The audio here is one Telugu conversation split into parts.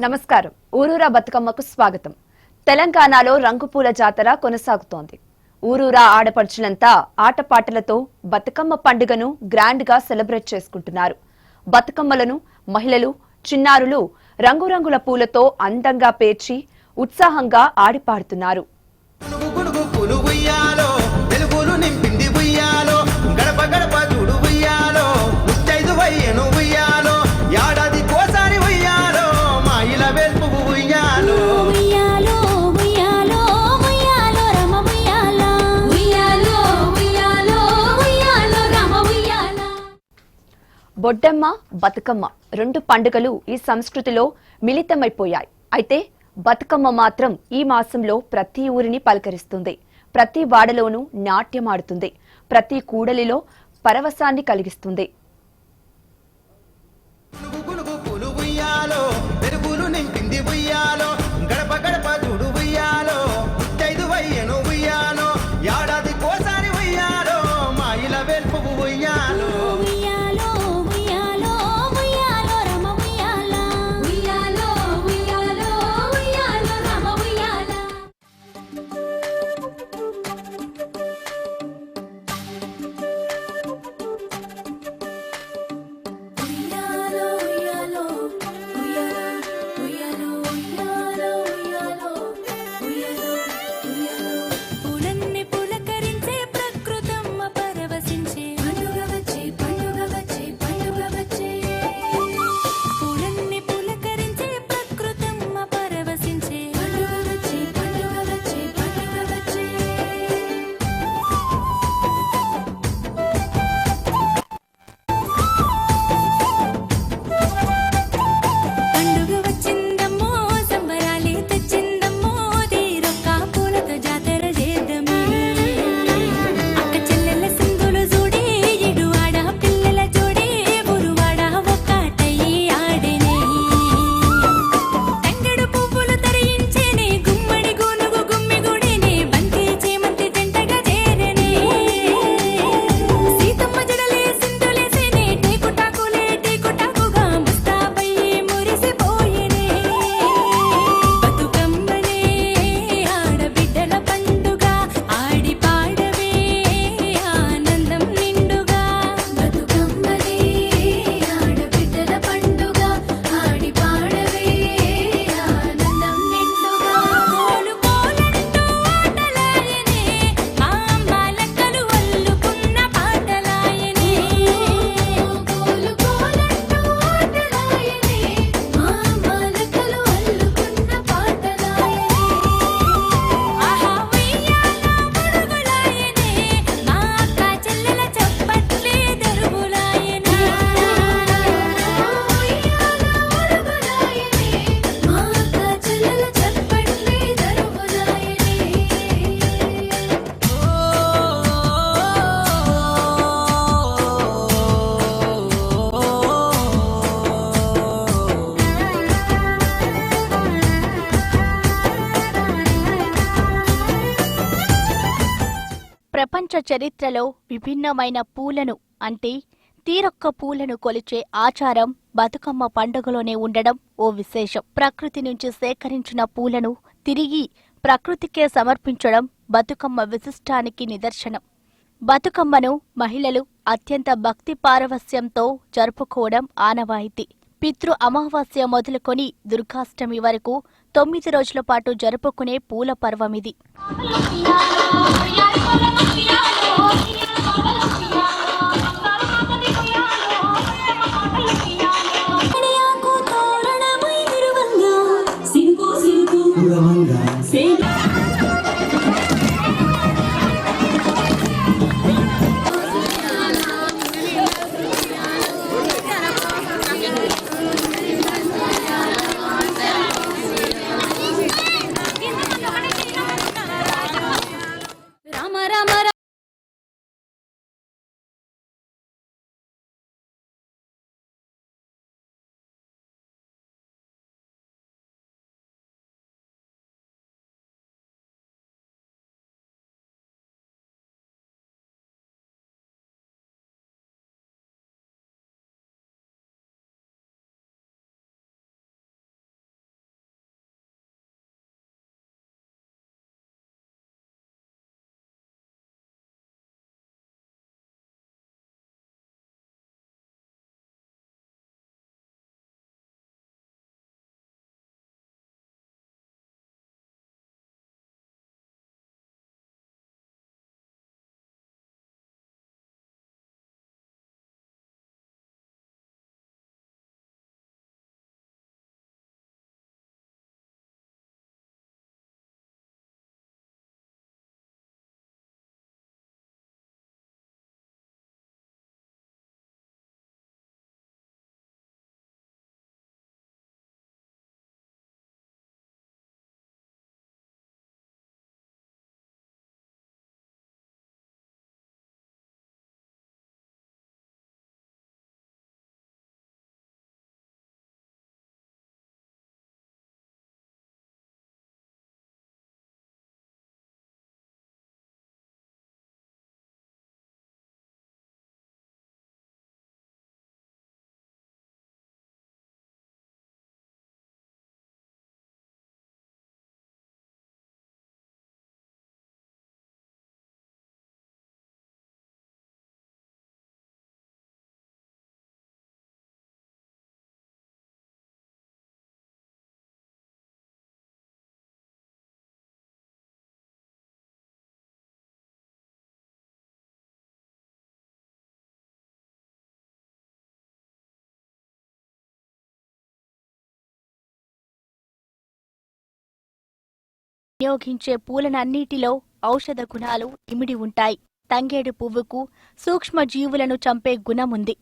నమస్కారం. ఊరూరా బతుకమ్మకు స్వాగతం. తెలంగాణలో రంగుపూల జాతర కొనసాగుతోంది. ఊరూరా ఆడపడుచులంతా ఆటపాటలతో బతుకమ్మ పండుగను గ్రాండ్ గా సెలబ్రేట్ చేసుకుంటున్నారు. బతుకమ్మలను మహిళలు, చిన్నారులు రంగురంగుల పూలతో అందంగా పేర్చి ఉత్సాహంగా ఆడిపాడుతున్నారు. బొడ్డెమ్మ, బతుకమ్మ రెండు పండుగలు ఈ సంస్కృతిలో మిళితమైపోయాయి. అయితే బతుకమ్మ మాత్రం ఈ మాసంలో ప్రతి ఊరిని పలకరిస్తుంది. ప్రతి వాడలోనూ నాట్యమాడుతుంది. ప్రతి కూడలిలో పరవశాన్ని కలిగిస్తుంది. ప్రపంచ చరిత్రలో విభిన్నమైన పూలను అంటే తీరొక్క పూలను కొలిచే ఆచారం బతుకమ్మ పండుగలోనే ఉండడం ఓ విశేషం. ప్రకృతి నుంచి సేకరించిన పూలను తిరిగి ప్రకృతికే సమర్పించడం బతుకమ్మ విశిష్టానికి నిదర్శనం. బతుకమ్మను మహిళలు అత్యంత భక్తి పారవస్యంతో జరుపుకోవడం ఆనవాయితీ. పితృ అమావాస్య మొదలుకొని దుర్గాష్టమి వరకు 9 రోజుల పాటు జరుపుకునే పూల పర్వమిది. వినియోగించే పూలనన్నిటిలో ఔషధ గుణాలు ఇమిడి ఉంటాయి. తంగేడు పువ్వుకు సూక్ష్మ జీవులను చంపే గుణముంది.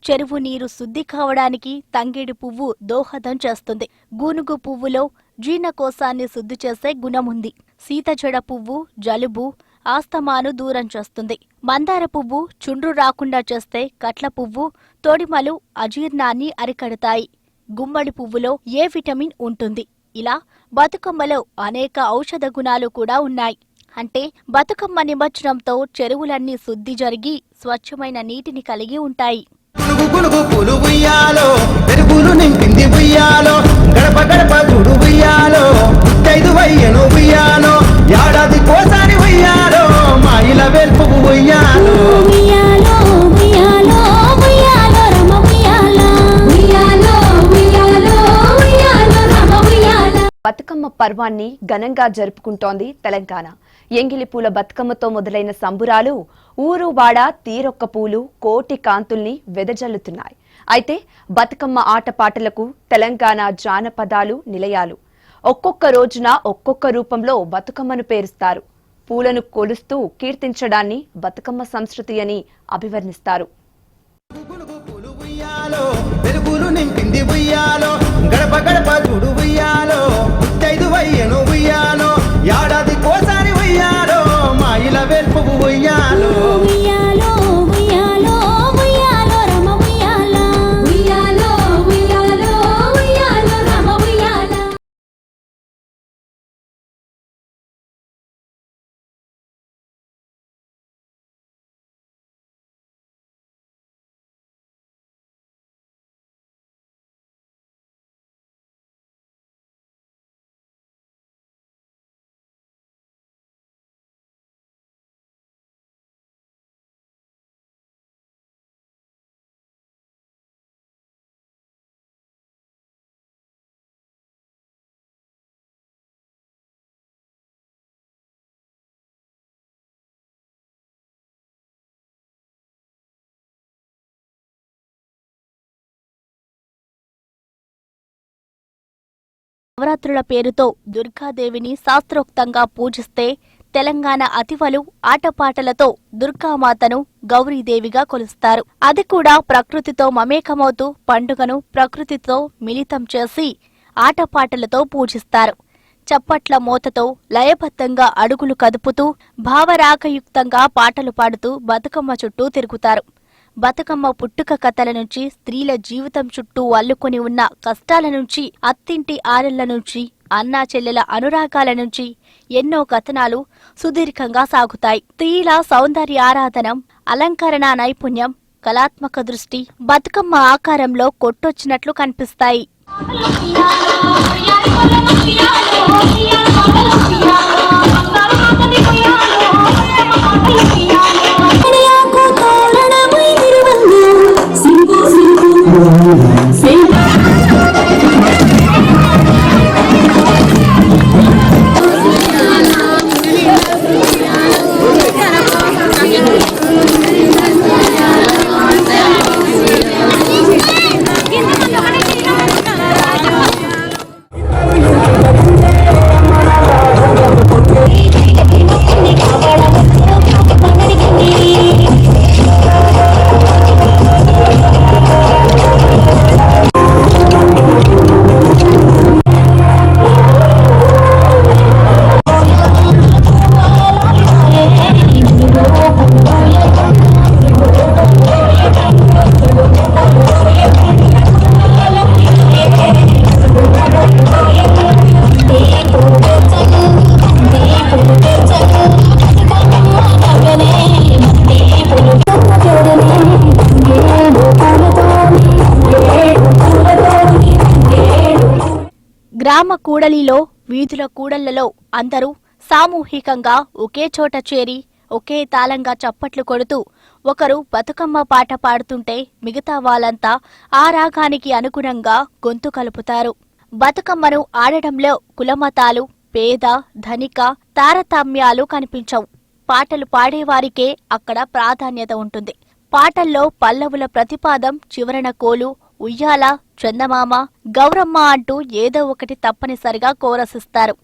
చెరువు నీరు శుద్ధి కావడానికి తంగేడు పువ్వు దోహదం చేస్తుంది. గూనుగు పువ్వులో జీర్ణకోశాన్ని శుద్ధి చేసే గుణముంది. సీతజడ పువ్వు జలుబు, ఆస్తమాను దూరం చేస్తుంది. మందార పువ్వు చుండ్రు రాకుండా చేస్తే కట్ల పువ్వు, తొడిమలు అజీర్ణాన్ని అరికడతాయి. గుమ్మడి పువ్వులో ఏ విటమిన్ ఉంటుంది. ఇలా బతుకమ్మలో అనేక ఔషధ గుణాలు కూడా ఉన్నాయి. అంటే బతుకమ్మ నిమజ్జనంతో చెరువులన్నీ శుద్ధి జరిగి స్వచ్ఛమైన నీటిని కలిగి ఉంటాయి. గునుగు పూలు ఉయ్యాలో, పెరుగులు నింపింది ఉయ్యాలో, గడప గడప చూడు ఉయ్యాలో, ముత్తైదు వయ్యను ఉయ్యాలో, ఏడాది కోసారి ఉయ్యాలో, మా ఇల వెల్పు ఉయ్యాలో. బతుకమ్మ పర్వాన్ని ఘనంగా జరుపుకుంటోంది తెలంగాణ. ఎంగిలి పూల బతుకమ్మతో మొదలైన సంబురాలు ఊరు వాడ తీరొక్క పూలు కోటి కాంతుల్ని వెదజల్లుతున్నాయి. అయితే బతుకమ్మ ఆటపాటలకు తెలంగాణ జానపదాలు నిలయాలు. ఒక్కొక్క రోజున ఒక్కొక్క రూపంలో బతుకమ్మను పేరుస్తారు. పూలను కొలుస్తూ కీర్తించడాన్ని బతుకమ్మ సంస్కృతి అని అభివర్ణిస్తారు. పెరుగులు నింపింది ఉయ్యాలో, గడప గడప చూడు ఉయ్యాలో, ముత్తైదు వయ్యను ఉయ్యాలో, ఏడాది కోసారి ఉయ్యాలో, మా ఇల వెల్పు ఉయ్యాలో. నవరాత్రుల పేరుతో దుర్గాదేవిని శాస్త్రోక్తంగా పూజిస్తే తెలంగాణ అతివలు ఆటపాటలతో దుర్గామాతను గౌరీదేవిగా కొలుస్తారు. అది కూడా ప్రకృతితో మమేకమవుతూ పండుగను ప్రకృతితో మిళితం చేసి ఆటపాటలతో పూజిస్తారు. చప్పట్ల మోతతో లయబద్ధంగా అడుగులు కదుపుతూ భావరాగయుక్తంగా పాటలు పాడుతూ బతుకమ్మ చుట్టూ తిరుగుతారు. బతుకమ్మ పుట్టుక కథల నుంచి స్త్రీల జీవితం చుట్టూ అల్లుకొని ఉన్న కష్టాల నుంచి, అత్తింటి ఆరెళ్ల నుంచి, అన్నా చెల్లెల అనురాగాల నుంచి ఎన్నో కథనాలు సుదీర్ఘంగా సాగుతాయి. స్త్రీల సౌందర్య ఆరాధనం, అలంకరణ నైపుణ్యం, కళాత్మక దృష్టి బతుకమ్మ ఆకారంలో కొట్టొచ్చినట్లు కనిపిస్తాయి. గ్రామ కూడలిలో, వీధుల కూడళ్లలో అందరూ సామూహికంగా ఒకే చోట చేరి ఒకే తాళంగా చప్పట్లు కొడుతూ ఒకరు బతుకమ్మ పాట పాడుతుంటే మిగతా వాళ్ళంతా ఆ రాగానికి అనుగుణంగా గొంతు కలుపుతారు. బతుకమ్మను ఆడడంలో కులమతాలు, పేద, ధనిక తారతమ్యాలు కనిపించవు. పాటలు పాడేవారికే అక్కడ ప్రాధాన్యత ఉంటుంది. పాటల్లో పల్లవుల ప్రతిపాదం చివరన కోలు, ఉయ్యాల, చందమామ, గౌరమ్మ అంటూ ఏదో ఒకటి తప్పనిసరిగా కోరసిస్తారు.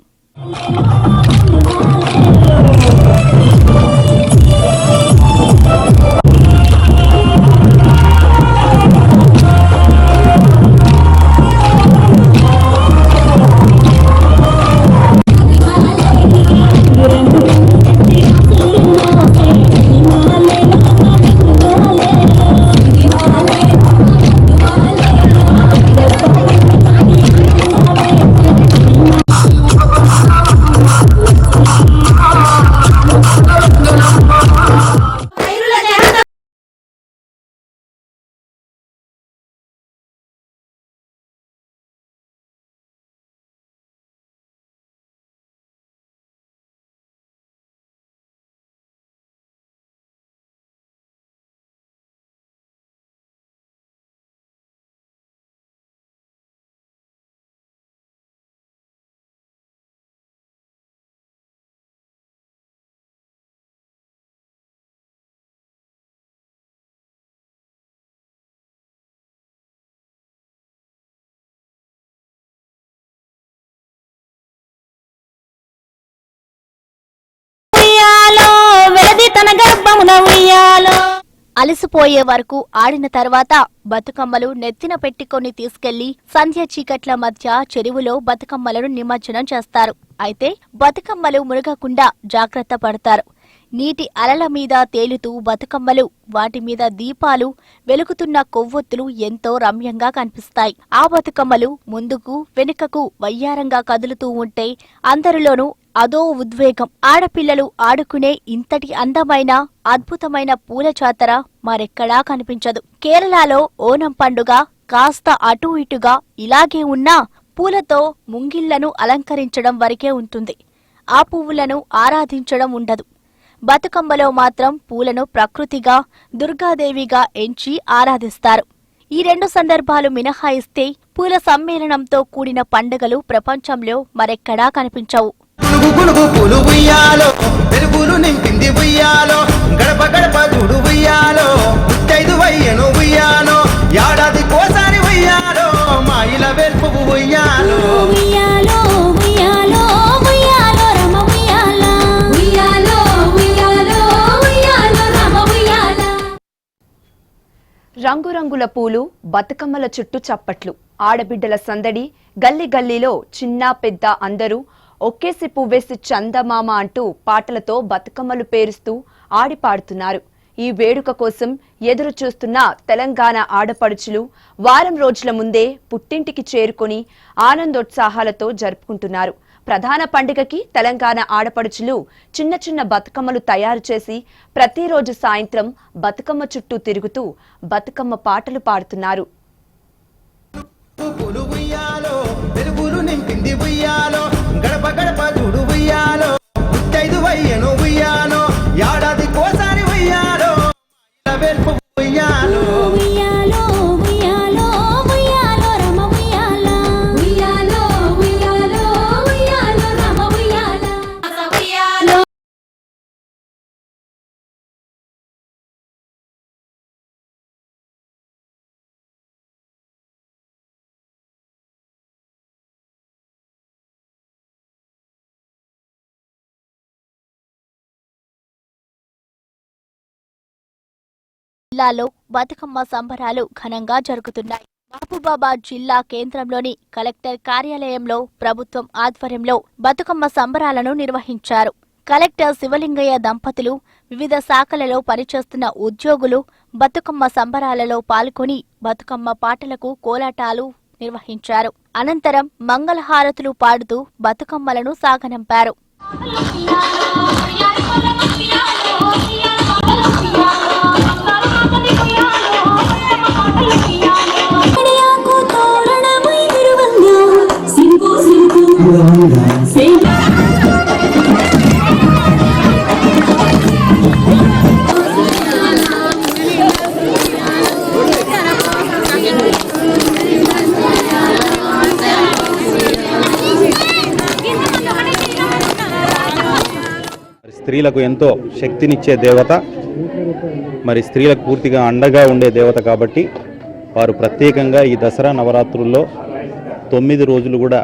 అలసిపోయే వరకు ఆడిన తర్వాత బతుకమ్మలు నెత్తిన పెట్టుకొని తీసుకెళ్లి సంధ్య చీకట్ల మధ్య చెరువులో బతుకమ్మలను నిమజ్జనం చేస్తారు. అయితే బతుకమ్మలు మునగకుండా జాగ్రత్త పడతారు. నీటి అలల మీద తేలుతూ బతుకమ్మలు, వాటి మీద దీపాలు వెలుగుతున్న కొవ్వొత్తులు ఎంతో రమ్యంగా కనిపిస్తాయి. ఆ బతుకమ్మలు ముందుకు వెనుకకు వయ్యారంగా కదులుతూ ఉంటే అందరిలోనూ అదో ఉద్వేగం. ఆడపిల్లలు ఆడుకునే ఇంతటి అందమైన అద్భుతమైన పూల జాతర మరెక్కడా కనిపించదు. కేరళలో ఓనం పండుగ కాస్త అటూ ఇటుగా ఇలాగే ఉన్నా పూలతో ముంగిళ్లను అలంకరించడం వరకే ఉంటుంది. ఆ పువ్వులను ఆరాధించడం ఉండదు. బతుకమ్మలో మాత్రం పూలను ప్రకృతిగా, దుర్గాదేవిగా ఎంచి ఆరాధిస్తారు. ఈ రెండు సందర్భాలు మినహాయిస్తే పూల సమ్మేళనంతో కూడిన పండుగలు ప్రపంచంలో మరెక్కడా కనిపించవు. గుడుగు పూలు ఉయ్యాలో, వెలుగులు నింపింది ఉయ్యాలో, గడప గడప గుడు ఉయ్యాలో, ముత్తైదు వయ్యను ఉయ్యాలో, ఏడాది కోసారి ఉయ్యాలో, మా ఇల వెల్పు ఉయ్యాలో. ఉయ్యాలో ఉయ్యాలో ఉయ్యాలో రమ ఉయ్యాల, ఉయ్యాలో ఉయ్యాలో ఉయ్యాలో రమ ఉయ్యాల. రంగురంగుల పూలు, బతుకమ్మల చుట్టూ చప్పట్లు, ఆడబిడ్డల సందడి, గల్లీ గల్లీలో చిన్న పెద్ద అందరూ ఒక్కేసి పువ్వేసి చందమామ అంటూ పాటలతో బతుకమ్మలు పేరుస్తూ ఆడిపాడుతున్నారు. ఈ వేడుక కోసం ఎదురు చూస్తున్న తెలంగాణ ఆడపడుచులు వారం రోజుల ముందే పుట్టింటికి చేరుకొని ఆనందోత్సాహాలతో జరుపుకుంటున్నారు. ప్రధాన పండుగకి తెలంగాణ ఆడపడుచులు చిన్న చిన్న బతుకమ్మలు తయారు చేసి ప్రతిరోజు సాయంత్రం బతుకమ్మ చుట్టూ తిరుగుతూ బతుకమ్మ పాటలు పాడుతున్నారు. గడప గడప గుడు ఉయ్యాలో, ముత్తైదు వయ్యను ఉయ్యాలో, ఏడాది కోసారి ఉయ్యాలో, వెల్పు ఉయ్యాలో. ఉయ్యాలో ఉయ్యాలో ఉయ్యాలో రమ ఉయ్యాల, ఉయ్యాలో ఉయ్యాలో ఉయ్యాలో రమ ఉయ్యాల. ఉయ్యాలో జిల్లాలో బతుకమ్మ సంబరాలు ఘనంగా జరుగుతున్నాయి. మహబూబాబాద్ జిల్లా కేంద్రంలోని కలెక్టర్ కార్యాలయంలో ప్రభుత్వం ఆధ్వర్యంలో బతుకమ్మ సంబరాలను నిర్వహించారు. కలెక్టర్ శివలింగయ్య దంపతులు, వివిధ శాఖలలో పనిచేస్తున్న ఉద్యోగులు బతుకమ్మ సంబరాలలో పాల్గొని బతుకమ్మ పాటలకు కోలాటాలు నిర్వహించారు. అనంతరం మంగళహారతులు పాడుతూ బతుకమ్మలను సాగనంపారు. స్త్రీలకు ఎంతో శక్తినిచ్చే దేవత, మరి స్త్రీలకు పూర్తిగా అండగా ఉండే దేవత కాబట్టి వారు ప్రత్యేకంగా ఈ దసరా నవరాత్రుల్లో 9 రోజులు కూడా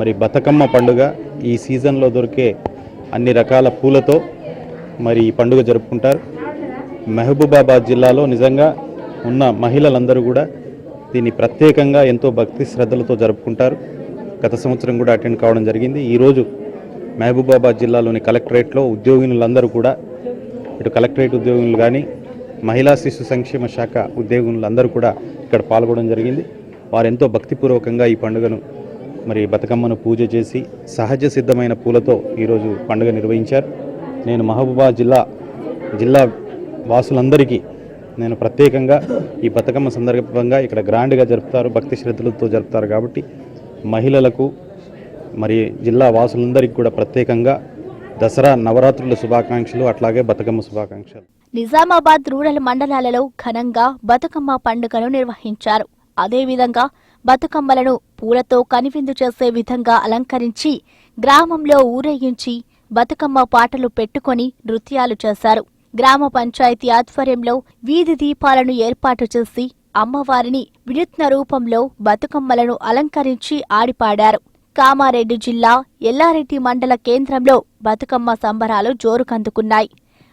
మరి బతుకమ్మ పండుగ ఈ సీజన్లో దొరికే అన్ని రకాల పూలతో మరి ఈ పండుగ జరుపుకుంటారు. మహబూబాబాద్ జిల్లాలో నిజంగా ఉన్న మహిళలందరూ కూడా దీన్ని ప్రత్యేకంగా ఎంతో భక్తి శ్రద్ధలతో జరుపుకుంటారు. గత సంవత్సరం కూడా అటెండ్ కావడం జరిగింది. ఈరోజు మహబూబాబాద్ జిల్లాలోని కలెక్టరేట్లో ఉద్యోగినులందరూ కూడా, ఇటు కలెక్టరేట్ ఉద్యోగులు కానీ మహిళా శిశు సంక్షేమ శాఖ ఉద్యోగులందరూ కూడా ఇక్కడ పాల్గొనడం జరిగింది. వారు ఎంతో భక్తిపూర్వకంగా ఈ పండుగను మరి బతుకమ్మను పూజ చేసి సహజ సిద్ధమైన పూలతో ఈరోజు పండుగ నిర్వహించారు. నేను మహబూబాబాద్ జిల్లా వాసులందరికీ నేను ప్రత్యేకంగా ఈ బతుకమ్మ సందర్భంగా ఇక్కడ గ్రాండ్గా జరుపుతారు, భక్తి శ్రద్ధలతో జరుపుతారు కాబట్టి మహిళలకు మరి జిల్లా వాసులందరికీ కూడా ప్రత్యేకంగా దసరా నవరాత్రుల శుభాకాంక్షలు, అట్లాగే బతుకమ్మ శుభాకాంక్షలు. నిజామాబాద్ రూరల్ మండలాలలో ఘనంగా బతుకమ్మ పండుగను నిర్వహించారు. అదేవిధంగా బతుకమ్మలను పూలతో కనివిందు చేసే విధంగా అలంకరించి గ్రామంలో ఊరేగించి బతుకమ్మ పాటలు పెట్టుకొని నృత్యాలు చేశారు. గ్రామ పంచాయతీ ఆధ్వర్యంలో వీధి దీపాలను ఏర్పాటు చేసి అమ్మవారిని వినూత్న రూపంలో బతుకమ్మలను అలంకరించి ఆడిపాడారు. కామారెడ్డి జిల్లా ఎల్లారెడ్డి మండల కేంద్రంలో బతుకమ్మ సంబరాలు జోరుకందుకున్నాయి.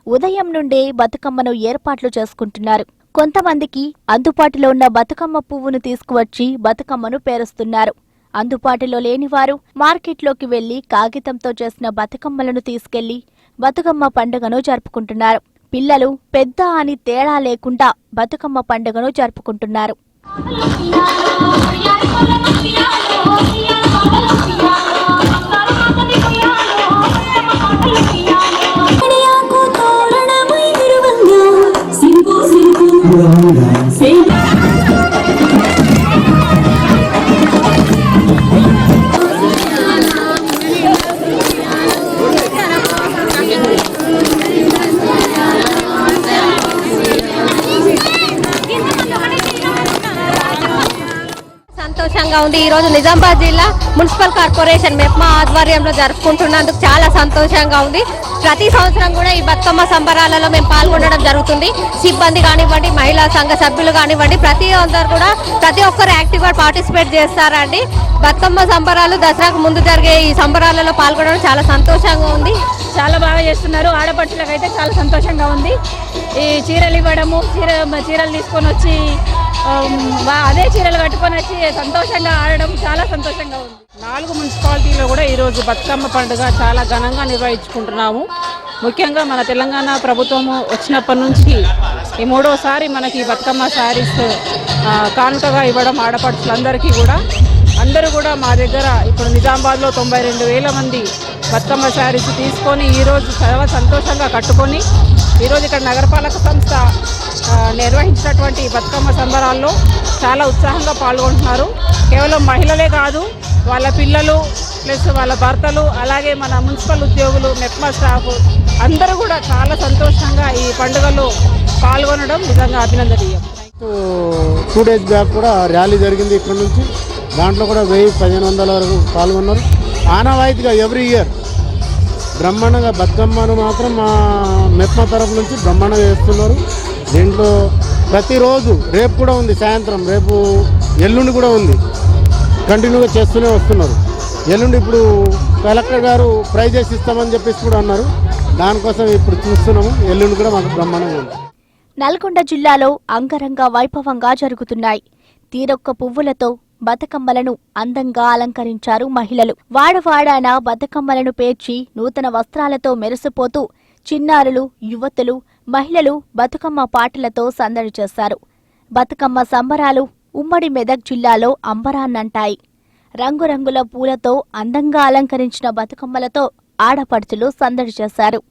ఉదయం నుండే బతుకమ్మను ఏర్పాట్లు చేసుకుంటున్నారు. కొంతమందికి అందుబాటులో ఉన్న బతుకమ్మ పువ్వును తీసుకువచ్చి బతుకమ్మను పేరుస్తున్నారు. అందుబాటులో లేనివారు మార్కెట్లోకి వెళ్లి కాగితంతో చేసిన బతుకమ్మలను తీసుకెళ్లి బతుకమ్మ పండుగను జరుపుకుంటున్నారు. పిల్లలు పెద్ద అని తేడా లేకుండా బతుకమ్మ పండుగను జరుపుకుంటున్నారు. సంతోషంగా ఉంది. ఈ రోజు నిజామాబాద్ జిల్లా మున్సిపల్ కార్పొరేషన్ మెప్మా ఆధ్వర్యంలో జరుపుకుంటున్నందుకు చాలా సంతోషంగా ఉంది. ప్రతి సంవత్సరం కూడా ఈ బతుకమ్మ సంబరాలలో మేము పాల్గొనడం జరుగుతుంది. సిబ్బంది కానివ్వండి, మహిళా సంఘ సభ్యులు కానివ్వండి, ప్రతి ఒక్కరు యాక్టివ్గా పార్టిసిపేట్ చేస్తారండి. బతుకమ్మ సంబరాలు దసరాకు ముందు జరిగే ఈ సంబరాలలో పాల్గొనడం చాలా సంతోషంగా ఉంది. చాలా బాగా చేస్తున్నారు. ఆడపడుచులకు అయితే చాలా సంతోషంగా ఉంది. ఈ చీరలు ఇవ్వడము, చీరలు తీసుకొని వచ్చి అదే చీరలు కట్టుకొని వచ్చి సంతోషంగా ఆడడం చాలా సంతోషంగా ఉంది. 4 మున్సిపాలిటీలో కూడా ఈరోజు బతుకమ్మ పండుగ చాలా ఘనంగా నిర్వహించుకుంటున్నాము. ముఖ్యంగా మన తెలంగాణ ప్రభుత్వము వచ్చినప్పటి నుంచి ఈ 3వసారి మనకి బతుకమ్మ శారీస్ కానుకగా ఇవ్వడం ఆడపడుచులందరికీ కూడా అందరూ కూడా మా దగ్గర ఇప్పుడు నిజామాబాద్లో 92,000 మంది బతుకమ్మ శారీస్ తీసుకొని ఈరోజు చాలా సంతోషంగా కట్టుకొని ఈరోజు ఇక్కడ నగరపాలక సంస్థ నిర్వహించినటువంటి బతుకమ్మ సంబరాల్లో చాలా ఉత్సాహంగా పాల్గొంటున్నారు. కేవలం మహిళలే కాదు, వాళ్ళ పిల్లలు ప్లస్ వాళ్ళ భర్తలు, అలాగే మన మున్సిపల్ ఉద్యోగులు, మెప్మా స్టాఫ్ అందరూ కూడా చాలా సంతోషంగా ఈ పండుగలో పాల్గొనడం నిజంగా అభినందనీయం. 2 days బ్యాక్ కూడా ర్యాలీ జరిగింది ఇక్కడ నుంచి. దాంట్లో కూడా 1000-1500 వరకు పాల్గొన్నారు. ఆనవాయితీగా ఎవ్రీ ఇయర్ బ్రహ్మాండంగా బతుకమ్మను మాత్రం మా మెప్మా తరఫు నుంచి బ్రహ్మాండంగా చేస్తున్నారు. దీంట్లో ప్రతిరోజు రేపు కూడా ఉంది, సాయంత్రం రేపు ఎల్లుండి కూడా ఉంది, కంటిన్యూగా చేస్తూనే వస్తున్నారు. ఎల్లుండి ఇప్పుడు కలెక్టర్ గారు ప్రైజెస్ ఇస్తామని చెప్పేసి కూడా అన్నారు. దానికోసం ఇప్పుడు చూస్తున్నాము. ఎల్లుండి కూడా మాకు బ్రహ్మాండంగా ఉంది. నల్గొండ జిల్లాలో అంగరంగ వైభవంగా జరుగుతున్నాయి. తీరొక్క పువ్వులతో బతుకమ్మలను అందంగా అలంకరించారు మహిళలు. వాడవాడాన బతుకమ్మలను పేర్చి నూతన వస్త్రాలతో మెరిసిపోతూ చిన్నారులు, యువతులు, మహిళలు బతుకమ్మ పాటలతో సందడి చేశారు. బతుకమ్మ సంబరాలు ఉమ్మడి మెదక్ జిల్లాలో అంబరాన్నంటాయి. రంగురంగుల పూలతో అందంగా అలంకరించిన బతుకమ్మలతో ఆడపడుచులు సందడి చేశారు.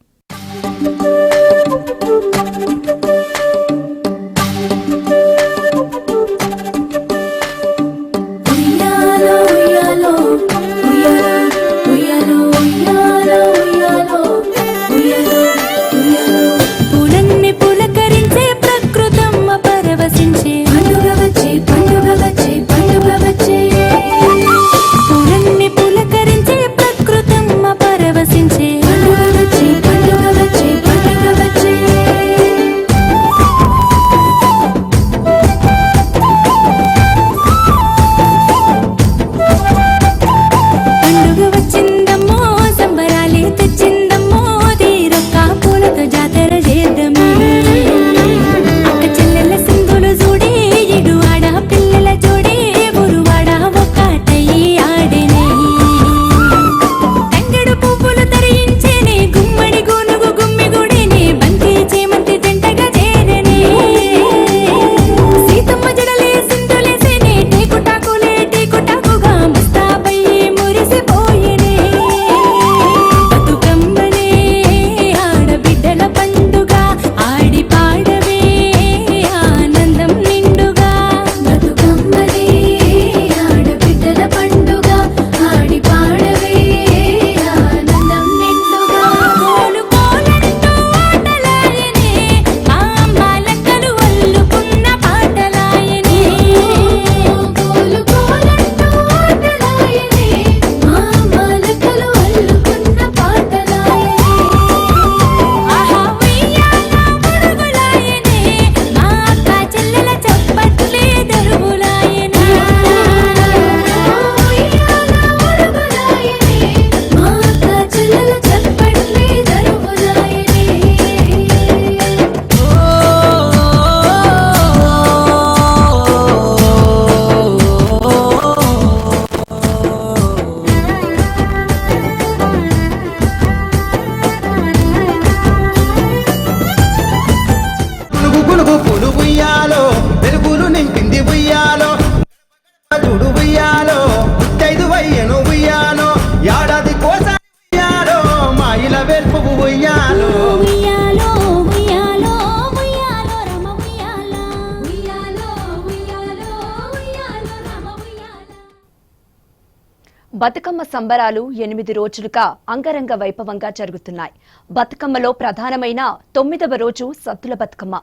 బతుకమ్మ సంబరాలు 8 రోజులుగా అంగరంగ వైభవంగా జరుగుతున్నాయి. బతుకమ్మలో ప్రధానమైన 9వ రోజు సద్దుల బతుకమ్మ.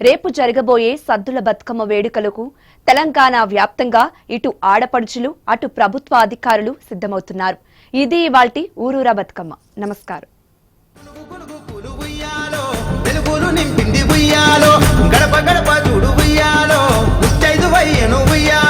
రేపు జరగబోయే సద్దుల బతుకమ్మ వేడుకలకు తెలంగాణ వ్యాప్తంగా ఇటు ఆడపడుచులు అటు ప్రభుత్వ అధికారులు సిద్ధమవుతున్నారు. ఇది ఇవాల్టి ఊరూరా బతుకమ్మ. నమస్కారం. వెలుగులు నింపింది ఉయ్యాలో, గడప గడప చూడు ఉయ్యాలో, ముత్తైదు వయ్యను ఉయ్యాలో.